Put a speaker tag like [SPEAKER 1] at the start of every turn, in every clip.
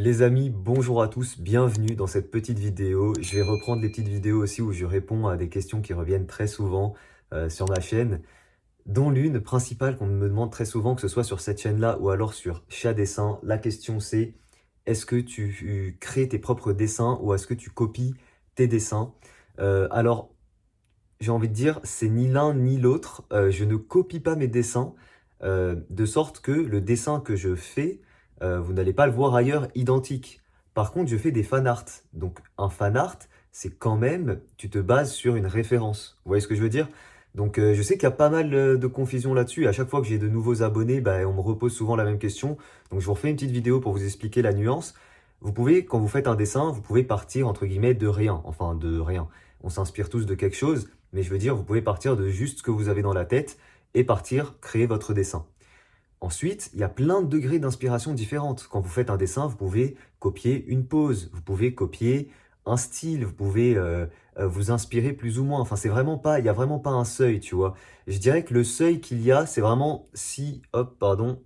[SPEAKER 1] Les amis, bonjour à tous, bienvenue dans cette petite vidéo. Je vais reprendre les petites vidéos aussi où je réponds à des questions qui reviennent très souvent sur ma chaîne, dont l'une principale qu'on me demande très souvent, que ce soit sur cette chaîne-là ou alors sur Chat Dessin. La question c'est, est-ce que tu crées tes propres dessins ou est-ce que tu copies tes dessins? Alors, j'ai envie de dire, c'est ni l'un ni l'autre. Je ne copie pas mes dessins, de sorte que le dessin que je fais, vous n'allez pas le voir ailleurs identique. Par contre, je fais des fan art. Donc un fan art, c'est quand même, tu te bases sur une référence. Vous voyez ce que je veux dire? Donc je sais qu'il y a pas mal de confusion là-dessus. À chaque fois que j'ai de nouveaux abonnés, bah, on me repose souvent la même question. Donc je vous refais une petite vidéo pour vous expliquer la nuance. Vous pouvez, quand vous faites un dessin, vous pouvez partir entre guillemets de rien. Enfin, de rien. On s'inspire tous de quelque chose. Mais je veux dire, vous pouvez partir de juste ce que vous avez dans la tête et partir créer votre dessin. Ensuite, il y a plein de degrés d'inspiration différentes. Quand vous faites un dessin, vous pouvez copier une pose, vous pouvez copier un style, vous pouvez vous inspirer plus ou moins. Enfin, c'est vraiment pas, il y a vraiment pas un seuil, tu vois. Je dirais que le seuil qu'il y a, c'est vraiment si, hop, pardon,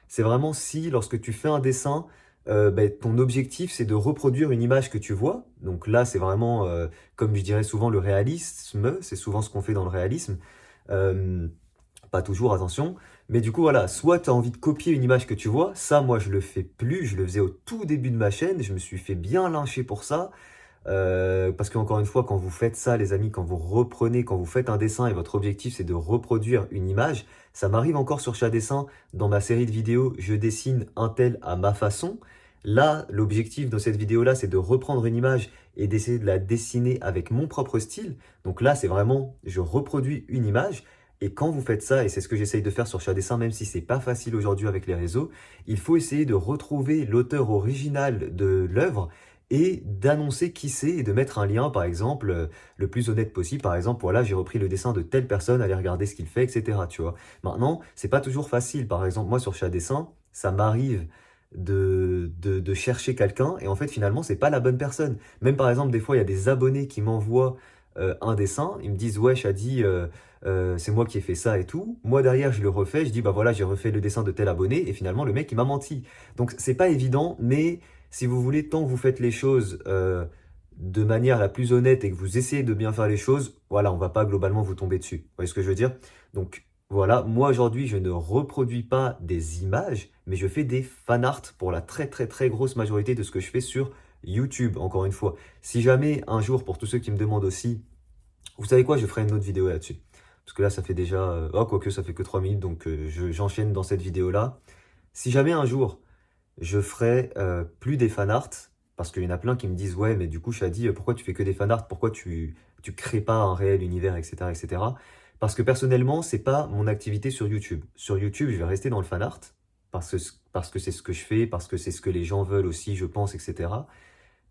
[SPEAKER 1] c'est vraiment si, lorsque tu fais un dessin, ton objectif, c'est de reproduire une image que tu vois. Donc là, c'est vraiment, comme je dirais souvent, le réalisme. C'est souvent ce qu'on fait dans le réalisme. Euh, Pas toujours, attention. Mais du coup, voilà, soit tu as envie de copier une image que tu vois. Ça, moi, je le fais plus. Je le faisais au tout début de ma chaîne. Je me suis fait bien lyncher pour ça. Parce qu'encore une fois, quand vous faites ça, les amis, quand vous reprenez, quand vous faites un dessin et votre objectif c'est de reproduire une image, ça m'arrive encore sur chaque dessin, dans ma série de vidéos, je dessine un tel à ma façon. Là, l'objectif de cette vidéo-là, c'est de reprendre une image et d'essayer de la dessiner avec mon propre style. Donc là, c'est vraiment, je reproduis une image. Et quand vous faites ça, et c'est ce que j'essaye de faire sur chaque dessin, même si c'est pas facile aujourd'hui avec les réseaux, il faut essayer de retrouver l'auteur original de l'œuvre et d'annoncer qui c'est et de mettre un lien, par exemple, le plus honnête possible. Par exemple, voilà, j'ai repris le dessin de telle personne, allez regarder ce qu'il fait, etc. Tu vois. Maintenant, c'est pas toujours facile. Par exemple, moi, sur chaque dessin, ça m'arrive de chercher quelqu'un et en fait, finalement, c'est pas la bonne personne. Même par exemple, des fois, il y a des abonnés qui m'envoient un dessin, ils me disent, ouais, Shadi, c'est moi qui ai fait ça et tout. Moi, derrière, je le refais, je dis, bah voilà, j'ai refait le dessin de tel abonné et finalement, le mec, il m'a menti. Donc, c'est pas évident, mais si vous voulez, tant que vous faites les choses de manière la plus honnête et que vous essayez de bien faire les choses, voilà, on va pas globalement vous tomber dessus. Vous voyez ce que je veux dire? Donc voilà, moi aujourd'hui, je ne reproduis pas des images, mais je fais des fan art pour la très très très grosse majorité de ce que je fais sur YouTube, encore une fois. Si jamais un jour, pour tous ceux qui me demandent aussi, vous savez quoi, je ferai une autre vidéo là-dessus. Parce que là, ça fait déjà, oh, quoique ça fait que 3 minutes, donc j'enchaîne dans cette vidéo-là. Si jamais un jour, je ferai plus des fan art parce qu'il y en a plein qui me disent ouais mais du coup Shadi pourquoi tu fais que des fan art, pourquoi tu crées pas un réel univers, etc. Parce que personnellement c'est pas mon activité sur YouTube. Sur YouTube je vais rester dans le fan art parce que c'est ce que je fais, parce que c'est ce que les gens veulent aussi je pense, etc.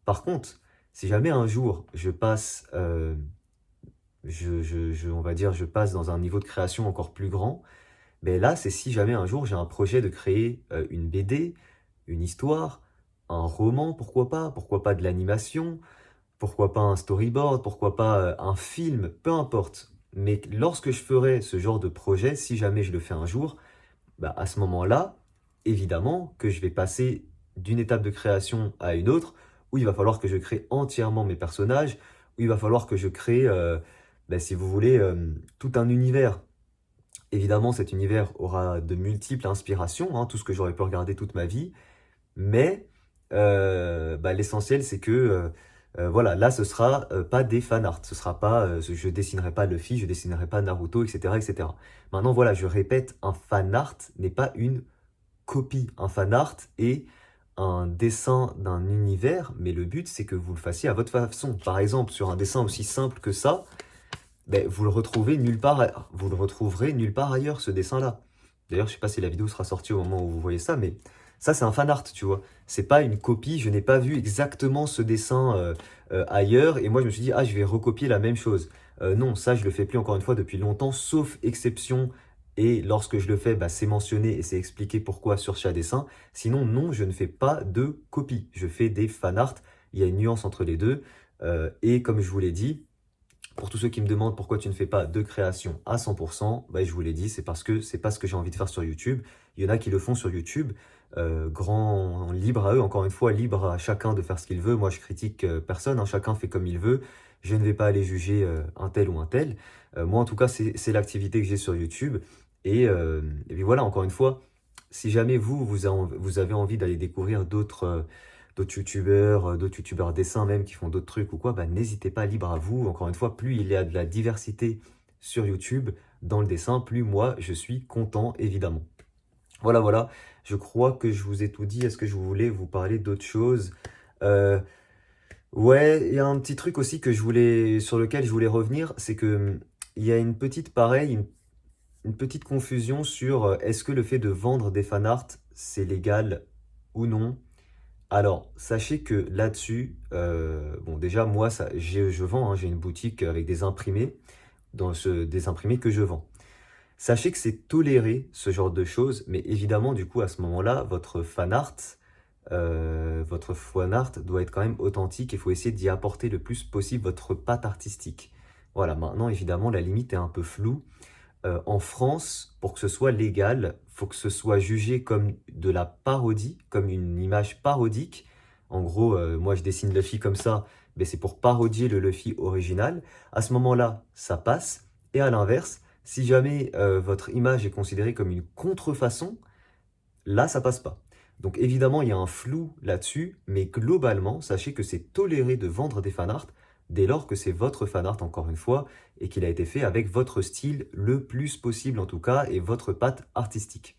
[SPEAKER 1] Par contre si jamais un jour je passe on va dire je passe dans un niveau de création encore plus grand, ben là, c'est si jamais un jour j'ai un projet de créer une BD, une histoire, un roman, pourquoi pas de l'animation, pourquoi pas un storyboard, pourquoi pas un film, peu importe. Mais lorsque je ferai ce genre de projet, si jamais je le fais un jour, bah, à ce moment-là, évidemment que je vais passer d'une étape de création à une autre, où il va falloir que je crée entièrement mes personnages, où il va falloir que je crée, si vous voulez, tout un univers. Évidemment, cet univers aura de multiples inspirations, hein, tout ce que j'aurais pu regarder toute ma vie, mais l'essentiel c'est que voilà, là ce sera pas des fan art, ce sera pas, je dessinerai pas Luffy, je dessinerai pas Naruto, etc., etc. Maintenant voilà, je répète, un fan art n'est pas une copie, un fan art est un dessin d'un univers, mais le but c'est que vous le fassiez à votre façon. Par exemple, sur un dessin aussi simple que ça, ben, vous le retrouvez nulle part, vous le retrouverez nulle part ailleurs, ce dessin-là. D'ailleurs, je sais pas si la vidéo sera sortie au moment où vous voyez ça, mais ça, c'est un fan art, tu vois. C'est pas une copie, je n'ai pas vu exactement ce dessin ailleurs, et moi, je me suis dit, ah, je vais recopier la même chose. Non, ça, je le fais plus encore une fois depuis longtemps, sauf exception, et lorsque je le fais, bah, c'est mentionné et c'est expliqué pourquoi sur chaque dessin. Sinon, non, je ne fais pas de copie. Je fais des fan art, il y a une nuance entre les deux, et comme je vous l'ai dit, pour tous ceux qui me demandent pourquoi tu ne fais pas de création à 100%, bah, je vous l'ai dit, c'est parce que c'est pas ce que j'ai envie de faire sur YouTube. Il y en a qui le font sur YouTube. libre à eux, encore une fois, libre à chacun de faire ce qu'il veut. Moi, je critique personne, hein, chacun fait comme il veut. Je ne vais pas aller juger un tel ou un tel. Moi, en tout cas, c'est l'activité que j'ai sur YouTube. Et puis voilà, encore une fois, si jamais vous avez envie d'aller découvrir d'autres youtubeurs dessins même qui font d'autres trucs ou quoi, bah, n'hésitez pas, libre à vous. Encore une fois, plus il y a de la diversité sur YouTube dans le dessin, plus moi je suis content évidemment. Voilà, voilà, je crois que je vous ai tout dit. Est-ce que je voulais vous parler d'autre chose? Euh, ouais, il y a un petit truc aussi sur lequel je voulais revenir, c'est que il y a une petite confusion sur est-ce que le fait de vendre des fanarts, c'est légal ou non? Alors, sachez que là-dessus, bon déjà moi je vends, hein, j'ai une boutique avec des imprimés, des imprimés que je vends. Sachez que c'est toléré ce genre de choses, mais évidemment du coup à ce moment-là, votre fanart doit être quand même authentique. Il faut essayer d'y apporter le plus possible votre patte artistique. Voilà, maintenant évidemment la limite est un peu floue. En France, pour que ce soit légal, faut que ce soit jugé comme de la parodie, comme une image parodique. En gros, moi je dessine Luffy comme ça, mais c'est pour parodier le Luffy original. À ce moment-là, ça passe. Et à l'inverse, si jamais votre image est considérée comme une contrefaçon, là ça passe pas. Donc évidemment, il y a un flou là-dessus, mais globalement, sachez que c'est toléré de vendre des fanarts dès lors que c'est votre fanart, encore une fois, et qu'il a été fait avec votre style le plus possible en tout cas, et votre patte artistique.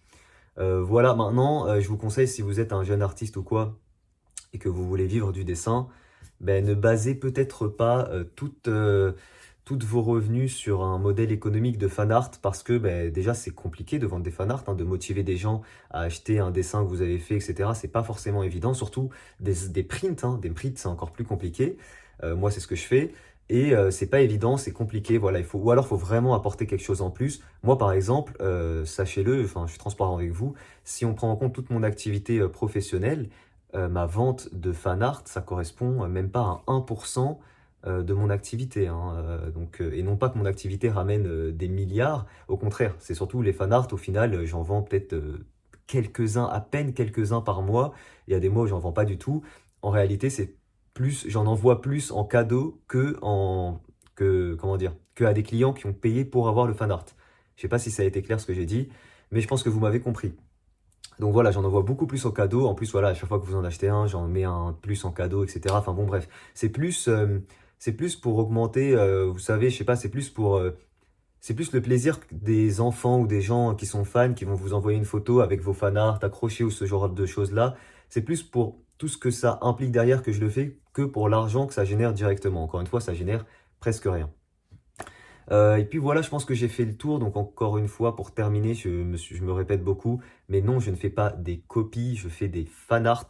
[SPEAKER 1] Voilà, maintenant, je vous conseille, si vous êtes un jeune artiste ou quoi, et que vous voulez vivre du dessin, ben, ne basez peut-être pas toutes vos revenus sur un modèle économique de fan art parce que ben, déjà c'est compliqué de vendre des fan art, hein, de motiver des gens à acheter un dessin que vous avez fait, etc. C'est pas forcément évident, surtout des prints, hein, des prints c'est encore plus compliqué. Moi c'est ce que je fais. Et c'est pas évident, c'est compliqué, voilà, ou alors il faut vraiment apporter quelque chose en plus. Moi par exemple, sachez-le, enfin je suis transparent avec vous, si on prend en compte toute mon activité professionnelle, ma vente de fan art, ça correspond même pas à 1% de mon activité, hein, et non pas que mon activité ramène des milliards, au contraire, c'est surtout les fan art, au final, j'en vends peut-être quelques-uns, à peine quelques-uns par mois. Il y a des mois où j'en vends pas du tout. En réalité, j'en envoie plus en cadeau comment dire, que à des clients qui ont payé pour avoir le fan art. Je sais pas si ça a été clair ce que j'ai dit, mais je pense que vous m'avez compris. Donc voilà, j'en envoie beaucoup plus en cadeau. En plus, voilà, à chaque fois que vous en achetez un, j'en mets un plus en cadeau, etc. Enfin bon, bref, c'est plus pour augmenter, vous savez, je sais pas, c'est plus le plaisir des enfants ou des gens qui sont fans, qui vont vous envoyer une photo avec vos fan art accrochés ou ce genre de choses-là. C'est plus pour tout ce que ça implique derrière que je le fais que pour l'argent que ça génère directement. Encore une fois, ça génère presque rien. Et puis voilà, je pense que j'ai fait le tour. Donc encore une fois, pour terminer, je me répète beaucoup, mais non, je ne fais pas des copies, je fais des fan art.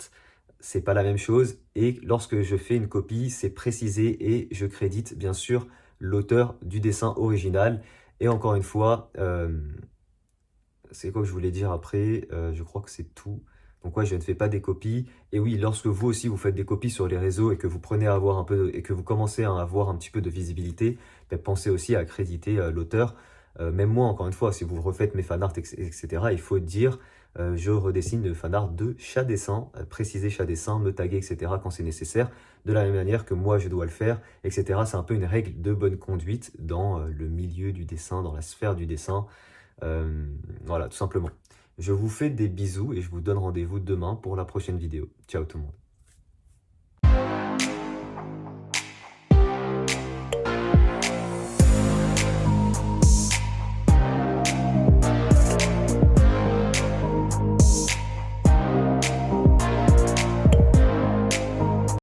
[SPEAKER 1] C'est pas la même chose. Et lorsque je fais une copie, c'est précisé et je crédite bien sûr l'auteur du dessin original. Et encore une fois, c'est quoi que je voulais dire après? Je crois que c'est tout. Donc ouais, je ne fais pas des copies. Et oui, lorsque vous aussi vous faites des copies sur les réseaux et que vous prenez à avoir un peu et que vous commencez à avoir un petit peu de visibilité, ben, pensez aussi à créditer l'auteur. Même moi, encore une fois, si vous refaites mes fanarts, etc., il faut dire je redessine le fanart de chat dessin, préciser chat dessin, me taguer, etc. quand c'est nécessaire, de la même manière que moi je dois le faire, etc. C'est un peu une règle de bonne conduite dans le milieu du dessin, dans la sphère du dessin. Voilà, tout simplement. Je vous fais des bisous et je vous donne rendez-vous demain pour la prochaine vidéo. Ciao tout le monde.